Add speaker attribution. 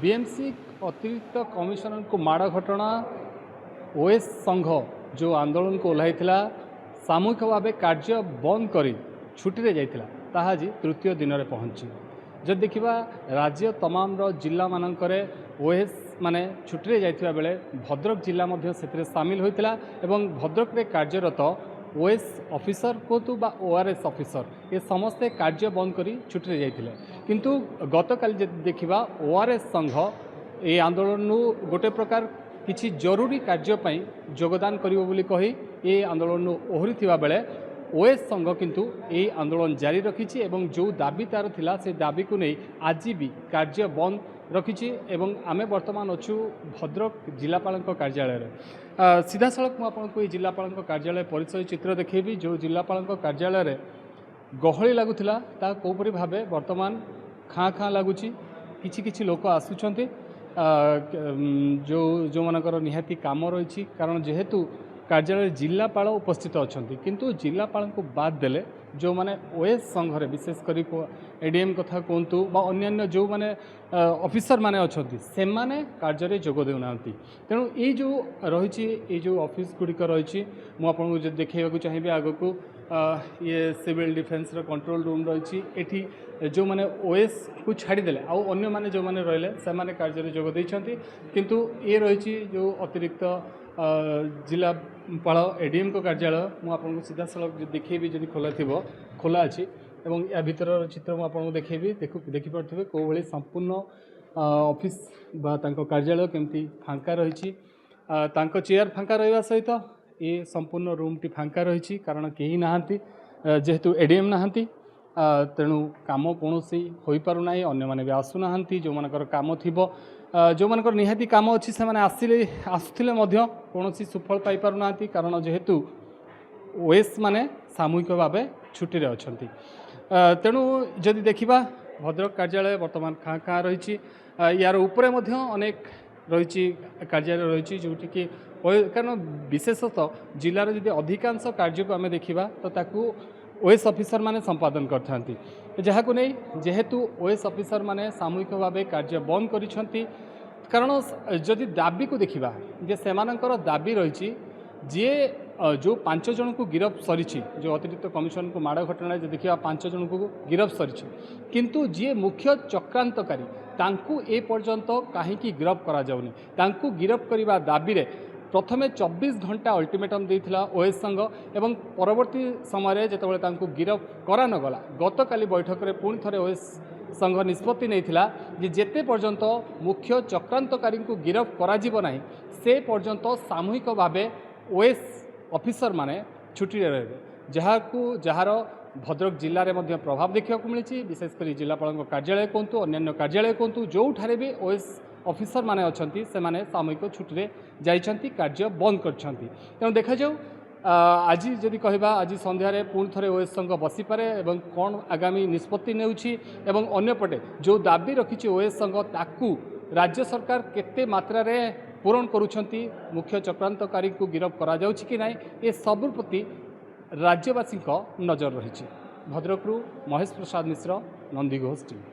Speaker 1: BMC अतिरिक्त commissioner को माड़ घटना ओएस संघ जो आंदोलन को ओह्लाई सामूहिक भाव कार्य बंद कर छुट्टी जाइथिला ताहा आज तृतीय दिन में पहुँची। जब देखा राज्य तमाम जिला मानकरे ओएस माने छुट्टी जाइथिबा बेले भद्रक जिला मध्य से सामिल होइतिला एवं भद्रक रे कार्यरत ओएस ऑफिसर कहतु बा ओआरएस ऑफिसर ये समस्ते कार्य बंद करी छुट्टी जाइथिले। किंतु गतकाली जब देखा ओआरएस संघ ये आंदोलन गोटे प्रकार किसी जरूरी कार्यपाई योगदान करिवो बोली कही ये आंदोलन ओहरी थिबा बेले ओएस संघ किंतु ये आंदोलन जारी रखी एवं जो दाबी तार थिला से दाबी को नहीं आज भी कार्य बंद रखी एवं आमे वर्तमान अच्छु भद्रक जिलापाल कार्यालय सीधा सड़क मुझे जिलापाल कार्यालय परिचय चित्र देखेबी जो जिलापाल कार्यालय गहली लगुला कौपरी भाव वर्तमान खाँ खाँ लगुच किछि लोक आसुचंती जो जो मानकर निहाती काम रही कारण जेहेतु कार्यालय जिलापाल उपस्थित अच्छा किंतु जिलापाल को बाद देले जो माने ओएस संघरे विशेषकर एडीएम कथा कहतु अन्य जो माने ऑफिसर माने अच्छा से माने कार्य जोग देना तेणु ये जो रही जो ऑफिस गुड़िक रही मुझे देखा चाहिए आग को ये सिविल डिफेन्स कंट्रोल रूम रही जो माने ओएस को छाड़ीदे आउ अन्य माने जो माने रहिले से माने कार्य जोग देइछंती किंतु ये रही जो अतिरिक्त जिलापाल एडीएम को कार्यालय मुझे सीधा सड़क देखी जब खोला अच्छी एवं या भीतर चित्र मुझे देखी देखिपे कौ भाई संपूर्ण ऑफिस बा कार्यालय केमती फांका रही चेयर फांका रहा सहित ये संपूर्ण रूम टी फांका रही कारण कहीं नहांती जेहेतु एडीएम नहांती तेणु काम कौन हो पारना अन्य मैंने भी आसुना जो मानकर काम थी जो मानकर निहाती काम अच्छी से आसुले कौन सुफल पाई पारना कारण जेहेतु ओएस माने सामूहिक भाव छुट्टी अच्छा तेणु जदि देखा भद्रक कार्यालय वर्तमान खाँ खाँ रही यार उपरे अनेक रही कार्यालय रही जोटि कि कारण विशेषतः जिलार जदि अधिकांश कार्य को आम देखा तो ताकू ओएस ऑफिसर माने संपादन करथांती जहाँ को नहीं जेहेतु ओएस ऑफिसर माने सामूहिक भाव कार्य बंद करिसेंती कारण जदि दाबी को देखा जे सेमानकर दाबी रही जी जो 5 जन को गिरफ सरी जो अतिरिक्त कमिशन को माड़ घटना देखा 5 जन को गिरफ सरी किंतु जी मुख्य चक्रांतकारी तांकु ए पर्यंत कहीं गिरफ करा जाउनी तांकु गिरफ करने दाबी रे प्रथमे 24 घंटा अल्टीमेटम देइथिला ओएस संघ एवं परवर्ती समय जो गिरफ करा न गला गतकाली बैठक में पुणी थे ओएस संघ निष्पत्ति नहीं जे जेते पर्यंत मुख्य चक्रांतकारी को गिरफ करा जीव नाही से पर्यंत सामूहिक भाव ओएस ऑफिसर माने छुट्टी रहे जार भद्रक जिले में प्रभाव देखा मिली विशेषकर जिलापाल कार्यालय कहतु अन्य कार्यालय कहतु जो ठारे भी ओएस ऑफिसर माने अच्छी से माने सामूहिक छुट्टी जाइछंती कार्य बंद करछंती तेणु देखा जाऊ आज जदि कहबा आज संध्यारे पुणी थे ओएस संघ बसीपे एवं कौन आगामी निष्पत्ति नेउछि एवं अन्यपटे जो दाबी रखी ओएस संघ ताकू राज्य सरकार केते मात्रा रे पूरण करुछंती मुख्य चक्रांतकारी को गिरफ करा जाउछि कि नाई ये सबुर प्रति राज्यवासी नजर रही। भद्रकरू महेश प्रसाद मिश्र, नंदीघोष टीवी।